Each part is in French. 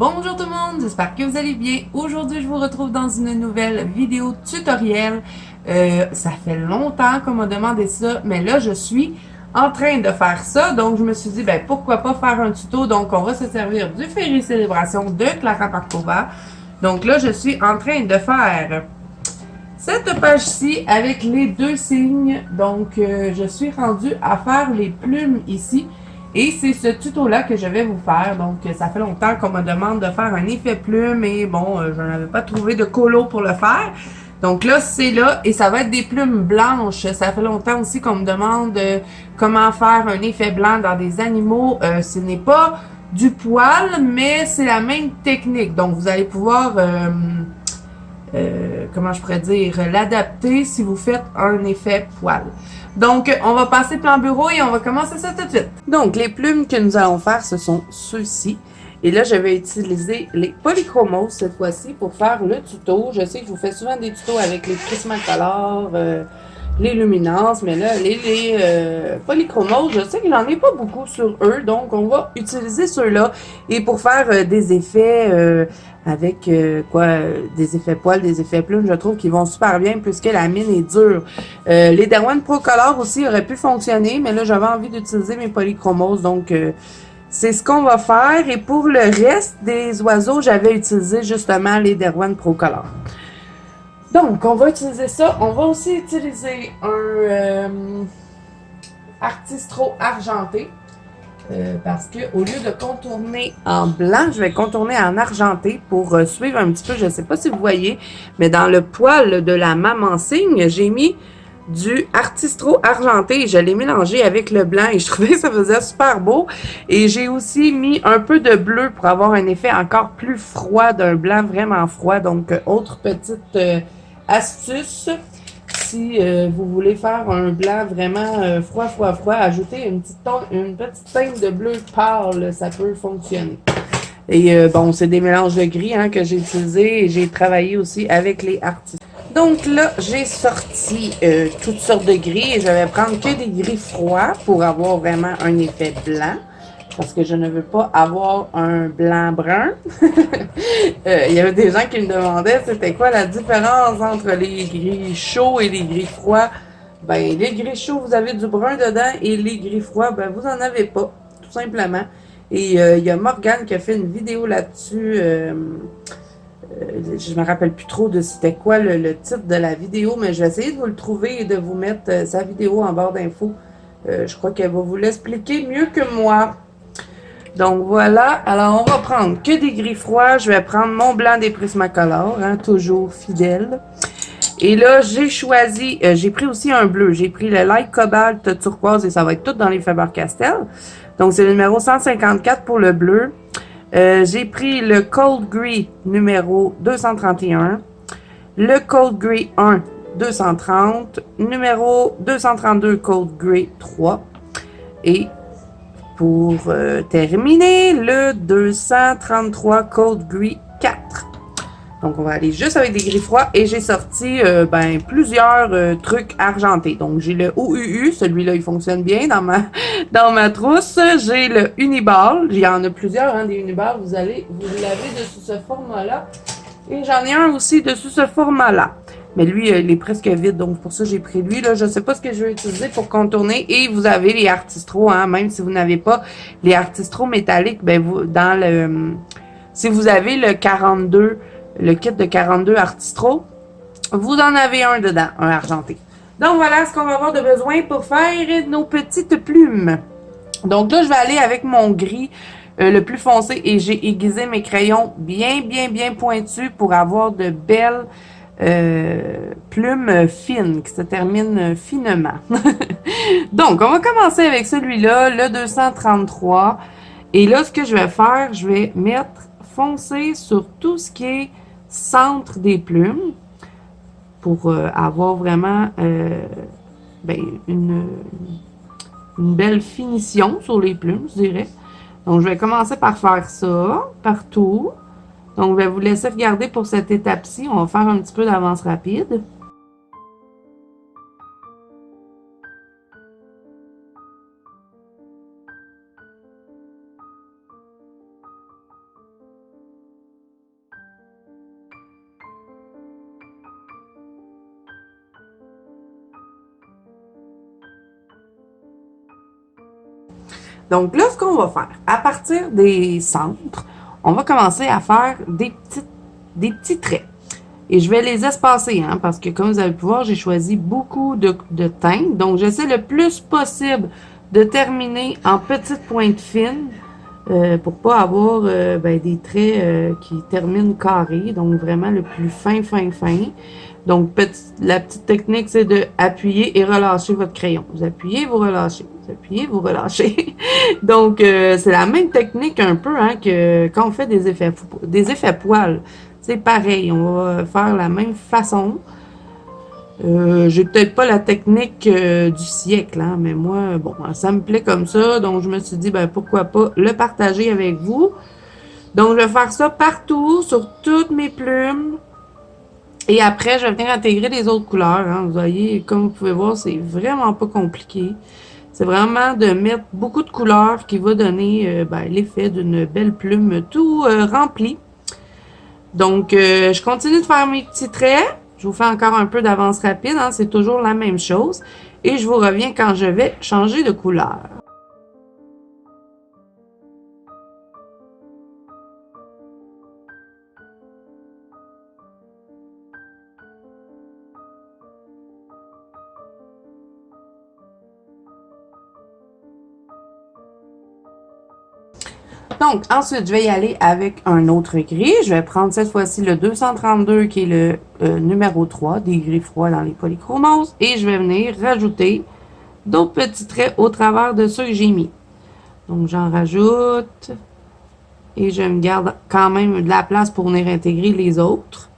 Bonjour tout le monde, j'espère que vous allez bien. Aujourd'hui, je vous retrouve dans une nouvelle vidéo tutoriel. Ça fait longtemps qu'on m'a demandé ça, mais là, je suis en train de faire ça. Donc, je me suis dit, ben pourquoi pas faire un tuto. Donc, on va se servir du Ferry Célébration de Clara Markova. Donc là, je suis en train de faire cette page-ci avec les deux signes. Donc, je suis rendue à faire les plumes ici. Et c'est ce tuto-là que je vais vous faire. Donc, ça fait longtemps qu'on me demande de faire un effet plume. Et bon, je n'avais pas trouvé de colo pour le faire. Donc là, c'est là. Et ça va être des plumes blanches. Ça fait longtemps aussi qu'on me demande comment faire un effet blanc dans des animaux. Ce n'est pas du poil, mais c'est la même technique. Donc, vous allez pouvoir... comment je pourrais dire, l'adapter si vous faites un effet poil. Donc, on va passer plan bureau et on va commencer ça tout de suite. Donc, les plumes que nous allons faire, ce sont ceux-ci. Et là, je vais utiliser les Polychromos cette fois-ci pour faire le tuto. Je sais que je vous fais souvent des tutos avec les Prismacolor, les luminances, mais là, les Polychromos, je sais qu'il n'en est pas beaucoup sur eux, donc on va utiliser ceux-là. Et pour faire des effets avec des effets poils, des effets plumes, je trouve qu'ils vont super bien puisque la mine est dure. Les Derwent Pro Color aussi auraient pu fonctionner, mais là, j'avais envie d'utiliser mes Polychromos, donc... c'est ce qu'on va faire. Et pour le reste des oiseaux, j'avais utilisé justement les Derwent Pro Color. Donc, on va utiliser ça. On va aussi utiliser un Artistro argenté. Parce que au lieu de contourner en blanc, je vais contourner en argenté pour suivre un petit peu, je ne sais pas si vous voyez, mais dans le poil de la maman cygne, j'ai mis du Artistro argenté et je l'ai mélangé avec le blanc et je trouvais que ça faisait super beau. Et j'ai aussi mis un peu de bleu pour avoir un effet encore plus froid, d'un blanc vraiment froid. Donc, autre petite astuce. Si vous voulez faire un blanc vraiment froid, ajoutez une petite teinte de bleu pâle, ça peut fonctionner. Et bon, c'est des mélanges de gris que j'ai utilisés et j'ai travaillé aussi avec les artistes. Donc là, j'ai sorti toutes sortes de gris et je vais prendre que des gris froids pour avoir vraiment un effet blanc. Parce que je ne veux pas avoir un blanc-brun. Il y avait des gens qui me demandaient c'était quoi la différence entre les gris chauds et les gris froids. Ben, les gris chauds, vous avez du brun dedans et les gris froids, ben, vous n'en avez pas, tout simplement. Et il y a Morgane qui a fait une vidéo là-dessus. Je me rappelle plus trop de c'était quoi le titre de la vidéo, mais je vais essayer de vous le trouver et de vous mettre sa vidéo en barre d'infos. Je crois qu'elle va vous l'expliquer mieux que moi. Donc voilà, alors on va prendre que des gris froids. Je vais prendre mon blanc des Prismacolor, toujours fidèle. Et là, j'ai choisi, j'ai pris aussi un bleu. J'ai pris le Light Cobalt turquoise et ça va être tout dans les Faber-Castell. Donc c'est le numéro 154 pour le bleu. J'ai pris le Cold Gris numéro 231. Le Cold Gris 1, 230. Numéro 232 Cold Gris 3. Et pour terminer, le 233 Cold Gris 4. Donc, on va aller juste avec des gris froids. Et j'ai sorti plusieurs trucs argentés. Donc, j'ai le OUU. Celui-là, il fonctionne bien dans ma trousse. J'ai le Uniball. Il y en a plusieurs, des Uniballs. Vous l'avez dessus ce format-là. Et j'en ai un aussi dessus ce format-là. Mais lui, il est presque vide, donc pour ça, j'ai pris lui. Là, je ne sais pas ce que je vais utiliser pour contourner. Et vous avez les Artistro, même si vous n'avez pas les Artistro métalliques, ben vous, si vous avez le 42, le kit de 42 Artistro, vous en avez un dedans, un argenté. Donc voilà ce qu'on va avoir de besoin pour faire nos petites plumes. Donc là, je vais aller avec mon gris le plus foncé et j'ai aiguisé mes crayons bien pointus pour avoir de belles plumes fines qui se terminent finement. Donc, on va commencer avec celui-là, le 233. Et là, ce que je vais faire, je vais mettre foncé sur tout ce qui est centre des plumes pour avoir vraiment une belle finition sur les plumes, je dirais. Donc, je vais commencer par faire ça partout. Donc, je vais vous laisser regarder pour cette étape-ci. On va faire un petit peu d'avance rapide. Donc là, ce qu'on va faire, à partir des centres, on va commencer à faire des petits traits. Et je vais les espacer, hein, parce que comme vous avez pu voir, j'ai choisi beaucoup de teintes. Donc, j'essaie le plus possible de terminer en petites pointes fines pour pas avoir des traits qui terminent carrés. Donc, vraiment le plus fin. Donc, la petite technique, c'est de appuyer et relâcher votre crayon. Vous appuyez, vous relâchez. Vous appuyez, vous relâchez. Donc, c'est la même technique un peu hein, que quand on fait des effets poils. C'est pareil, on va faire la même façon. J'ai peut-être pas la technique du siècle, hein, mais moi, bon, ça me plaît comme ça. Donc, je me suis dit, ben pourquoi pas le partager avec vous. Donc, je vais faire ça partout, sur toutes mes plumes. Et après, je vais venir intégrer les autres couleurs. Hein. Vous voyez, comme vous pouvez voir, c'est vraiment pas compliqué. C'est vraiment de mettre beaucoup de couleurs qui va donner l'effet d'une belle plume tout remplie. Donc, je continue de faire mes petits traits. Je vous fais encore un peu d'avance rapide. Hein, c'est toujours la même chose. Et je vous reviens quand je vais changer de couleur. Donc, ensuite, je vais y aller avec un autre gris. Je vais prendre cette fois-ci le 232 qui est le numéro 3 des gris froids dans les polychromoses. Et je vais venir rajouter d'autres petits traits au travers de ceux que j'ai mis. Donc, j'en rajoute. Et je me garde quand même de la place pour venir intégrer les autres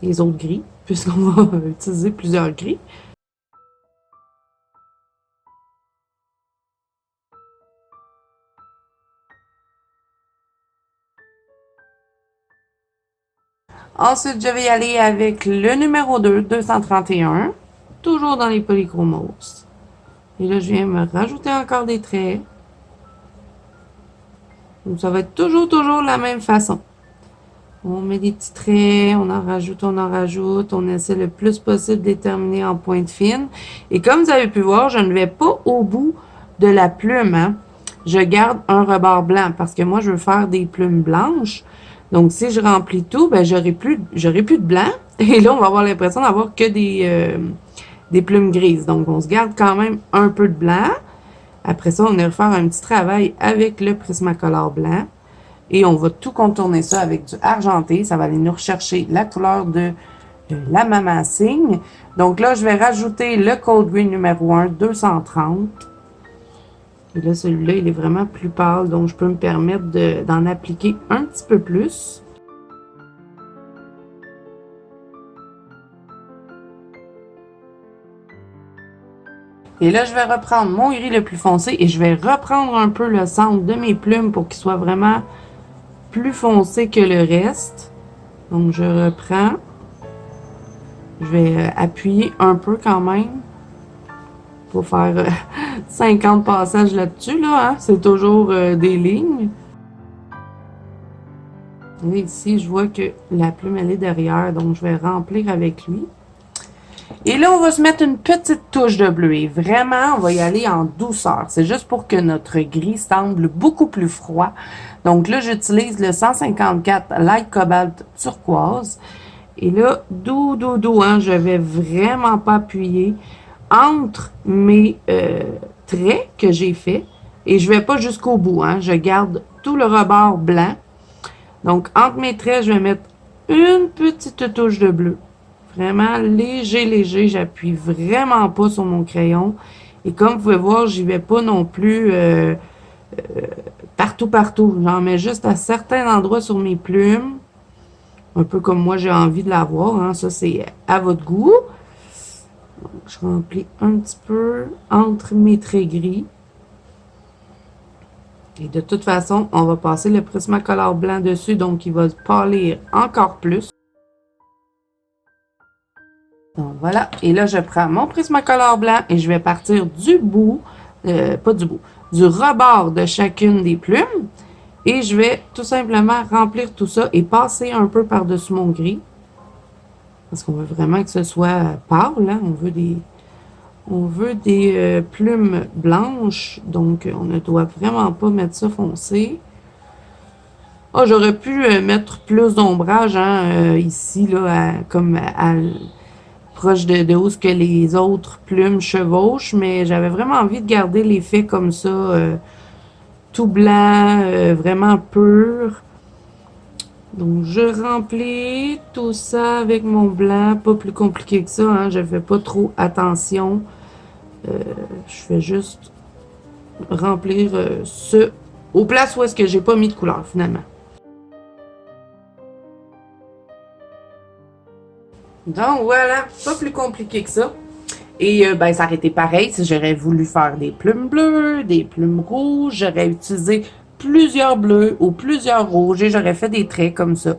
gris, puisqu'on va utiliser plusieurs gris. Ensuite, je vais y aller avec le numéro 2, 231, toujours dans les polychromoses. Et là, je viens me rajouter encore des traits. Donc, ça va être toujours la même façon. On met des petits traits, on en rajoute, on essaie le plus possible de les terminer en pointe fine. Et comme vous avez pu voir, je ne vais pas au bout de la plume. Hein. Je garde un rebord blanc parce que moi, je veux faire des plumes blanches. Donc, si je remplis tout, ben, j'aurai plus de blanc. Et là, on va avoir l'impression d'avoir que des plumes grises. Donc, on se garde quand même un peu de blanc. Après ça, on va faire un petit travail avec le Prismacolor blanc. Et on va tout contourner ça avec du argenté. Ça va aller nous rechercher la couleur de la Maman Signe. Donc là, je vais rajouter le Cold Green numéro 1, 230. Et là, celui-là, il est vraiment plus pâle, donc je peux me permettre d'en appliquer un petit peu plus. Et là, je vais reprendre mon gris le plus foncé et je vais reprendre un peu le centre de mes plumes pour qu'il soit vraiment plus foncé que le reste. Donc, je reprends. Je vais appuyer un peu quand même pour faire 50 passages là-dessus. Là, hein? C'est toujours des lignes. Et ici, je vois que la plume, elle est derrière, donc je vais remplir avec lui. Et là, on va se mettre une petite touche de bleu. Et vraiment, on va y aller en douceur. C'est juste pour que notre gris semble beaucoup plus froid. Donc là, j'utilise le 154 Light Cobalt Turquoise. Et là, doux, hein, je vais vraiment pas appuyer entre mes traits que j'ai fait. Et je vais pas jusqu'au bout, hein. Je garde tout le rebord blanc. Donc, entre mes traits, je vais mettre une petite touche de bleu. Vraiment léger. J'appuie vraiment pas sur mon crayon. Et comme vous pouvez voir, j'y vais pas non plus partout. J'en mets juste à certains endroits sur mes plumes. Un peu comme moi, j'ai envie de l'avoir. Hein. Ça, c'est à votre goût. Donc, je remplis un petit peu entre mes traits gris. Et de toute façon, on va passer le Prismacolor blanc dessus, donc il va pâlir encore plus. Donc voilà, et là je prends mon Prismacolor blanc et je vais partir du bout, du rebord de chacune des plumes. Et je vais tout simplement remplir tout ça et passer un peu par-dessus mon gris. Parce qu'on veut vraiment que ce soit pâle, hein? On veut des plumes blanches, donc on ne doit vraiment pas mettre ça foncé. Ah, j'aurais pu mettre plus d'ombrage hein, ici, là, proche de où ce que les autres plumes chevauchent, mais j'avais vraiment envie de garder l'effet comme ça, tout blanc, vraiment pur. Donc, je remplis tout ça avec mon blanc, pas plus compliqué que ça, hein, je fais pas trop attention. Je fais juste remplir aux places où est-ce que j'ai pas mis de couleur, finalement. Donc, voilà, pas plus compliqué que ça. Et ben, ça aurait été pareil si j'aurais voulu faire des plumes bleues, des plumes rouges. J'aurais utilisé plusieurs bleus ou plusieurs rouges et j'aurais fait des traits comme ça.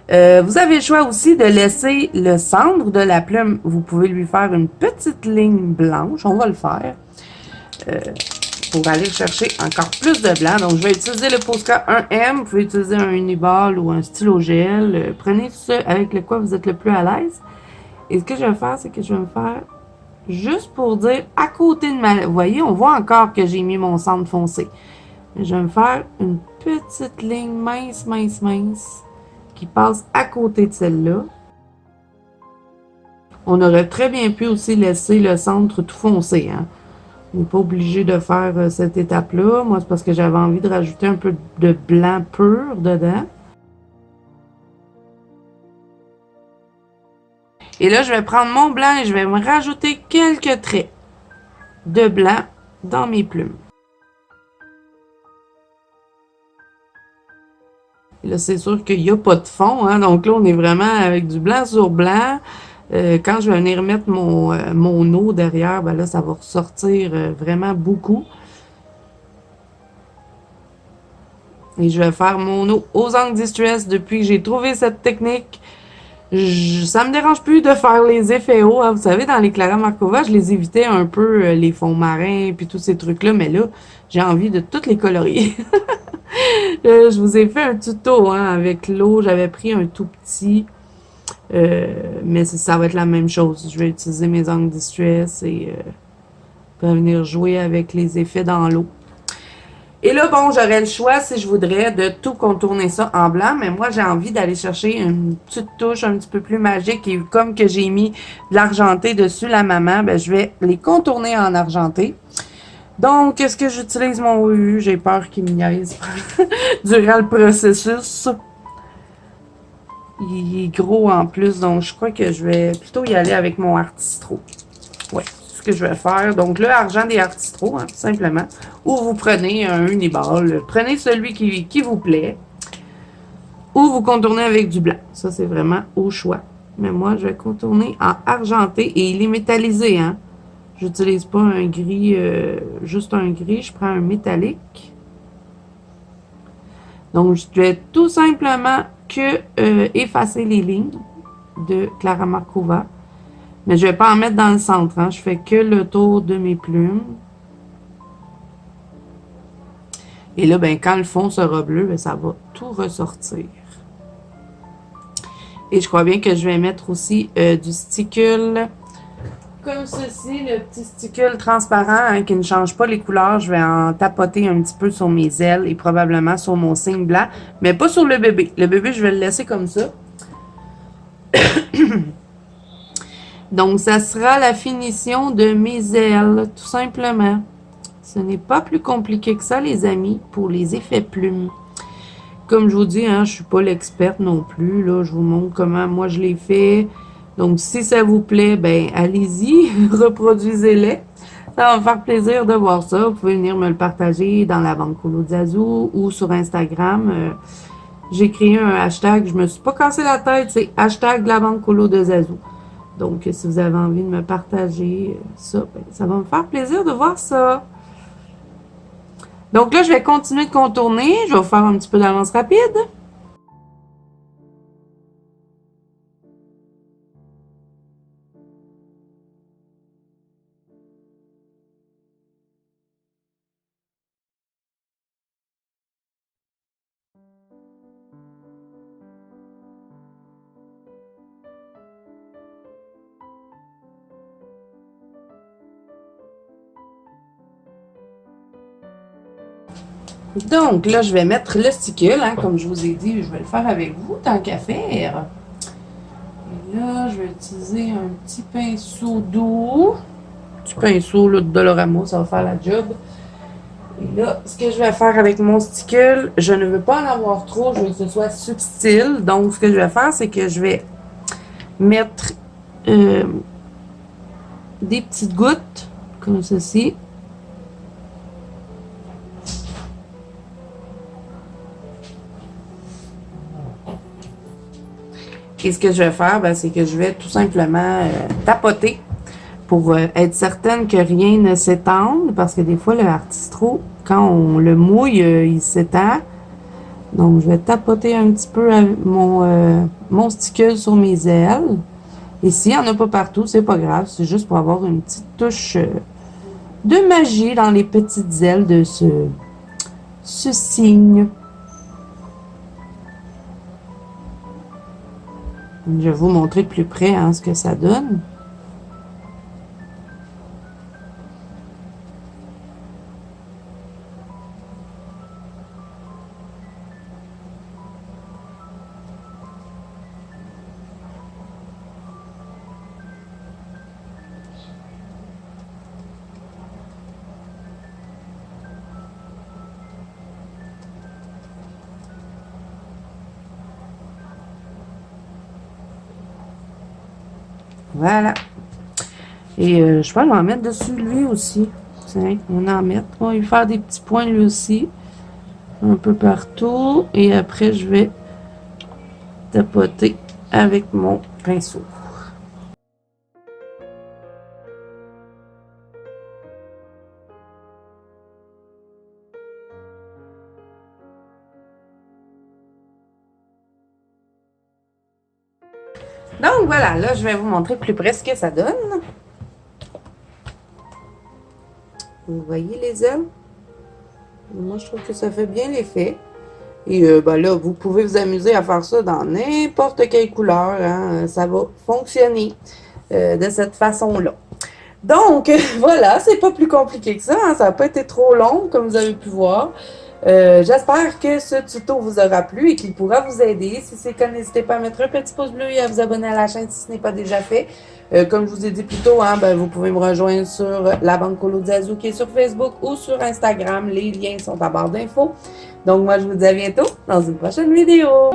Vous avez le choix aussi de laisser le centre de la plume. Vous pouvez lui faire une petite ligne blanche. On va le faire. Pour aller chercher encore plus de blanc. Donc, je vais utiliser le Posca 1M. Vous pouvez utiliser un uniball ou un stylo gel. Prenez ce avec le quoi vous êtes le plus à l'aise. Et ce que je vais faire, c'est que je vais me faire juste pour dire à côté de ma... Vous voyez, on voit encore que j'ai mis mon centre foncé. Je vais me faire une petite ligne mince, mince, mince qui passe à côté de celle-là. On aurait très bien pu aussi laisser le centre tout foncé. Hein. On n'est pas obligé de faire cette étape-là. Moi, c'est parce que j'avais envie de rajouter un peu de blanc pur dedans. Et là, je vais prendre mon blanc et je vais me rajouter quelques traits de blanc dans mes plumes. Et là, c'est sûr qu'il n'y a pas de fond. Hein, donc là, on est vraiment avec du blanc sur blanc. Quand je vais venir mettre mon eau derrière, ben là, ça va ressortir vraiment beaucoup. Et je vais faire mon eau aux angles distress depuis que j'ai trouvé cette technique. Ça me dérange plus de faire les effets hauts. Hein. Vous savez, dans les Clara Markova, je les évitais un peu, les fonds marins puis tous ces trucs-là. Mais là, j'ai envie de toutes les colorier. Je vous ai fait un tuto hein, avec l'eau. J'avais pris un tout petit. Mais ça va être la même chose. Je vais utiliser mes angles distress et venir jouer avec les effets dans l'eau. Et là, bon, j'aurais le choix, si je voudrais, de tout contourner ça en blanc, mais moi, j'ai envie d'aller chercher une petite touche un petit peu plus magique. Et comme que j'ai mis de l'argenté dessus la maman, ben, je vais les contourner en argenté. Donc, est-ce que j'utilise mon UU? J'ai peur qu'il me niaise durant le processus. Il est gros en plus, donc je crois que je vais plutôt y aller avec mon Artistro. Ouais, c'est ce que je vais faire. Donc, le argent des Artistro, hein, tout simplement. Ou vous prenez un uniball. Prenez celui qui vous plaît. Ou vous contournez avec du blanc. Ça, c'est vraiment au choix. Mais moi, je vais contourner en argenté et il est métallisé. Hein. J'utilise pas un gris, juste un gris. Je prends un métallique. Donc, je vais tout simplement que effacer les lignes de Clara Markova. Mais je ne vais pas en mettre dans le centre. Hein. Je fais que le tour de mes plumes. Et là, ben, quand le fond sera bleu, ben, ça va tout ressortir. Et je crois bien que je vais mettre aussi du sticule. Comme ceci, le petit sticule transparent hein, qui ne change pas les couleurs. Je vais en tapoter un petit peu sur mes ailes et probablement sur mon signe blanc. Mais pas sur le bébé. Le bébé, je vais le laisser comme ça. Donc, ça sera la finition de mes ailes, tout simplement. Ce n'est pas plus compliqué que ça, les amis, pour les effets plumes. Comme je vous dis, hein, je ne suis pas l'experte non plus. Là, je vous montre comment moi je l'ai fait. Donc, si ça vous plaît, ben allez-y, reproduisez-les. Ça va me faire plaisir de voir ça. Vous pouvez venir me le partager dans la banque Colo Zazou ou sur Instagram. J'ai créé un hashtag, je me suis pas cassé la tête, c'est hashtag la banque Colo de Zazou. Donc, si vous avez envie de me partager ça, ben, ça va me faire plaisir de voir ça. Donc là, je vais continuer de contourner. Je vais vous faire un petit peu d'avance rapide. Donc, là, je vais mettre le stickle, hein, comme je vous ai dit, je vais le faire avec vous, tant qu'à faire. Et là, je vais utiliser un petit pinceau doux. Un petit pinceau là, de Dolorama, ça va faire la job. Et là, ce que je vais faire avec mon stickle, je ne veux pas en avoir trop, je veux que ce soit subtil. Donc, ce que je vais faire, c'est que je vais mettre des petites gouttes, comme ceci. Et ce que je vais faire, ben, c'est que je vais tout simplement tapoter pour être certaine que rien ne s'étende, parce que des fois, le artistro, quand on le mouille, il s'étend. Donc, je vais tapoter un petit peu mon stickle sur mes ailes. Et s'il n'y en a pas partout, c'est pas grave, c'est juste pour avoir une petite touche de magie dans les petites ailes de ce cygne. Je vais vous montrer de plus près hein, ce que ça donne. Voilà. Et je vais en mettre dessus lui aussi. Tiens, on en met. On va lui faire des petits points lui aussi. Un peu partout. Et après, je vais tapoter avec mon pinceau. Donc voilà, là, je vais vous montrer plus près ce que ça donne. Vous voyez les ailes? Moi, je trouve que ça fait bien l'effet. Et ben là, vous pouvez vous amuser à faire ça dans n'importe quelle couleur. Hein, ça va fonctionner de cette façon-là. Donc, voilà, c'est pas plus compliqué que ça. Hein, ça n'a pas été trop long, comme vous avez pu voir. J'espère que ce tuto vous aura plu et qu'il pourra vous aider. Si c'est le cas, n'hésitez pas à mettre un petit pouce bleu et à vous abonner à la chaîne si ce n'est pas déjà fait. Comme je vous ai dit plus tôt, hein, ben, vous pouvez me rejoindre sur la Banque Colo Diazou qui est sur Facebook ou sur Instagram. Les liens sont à barre d'infos. Donc moi, je vous dis à bientôt dans une prochaine vidéo.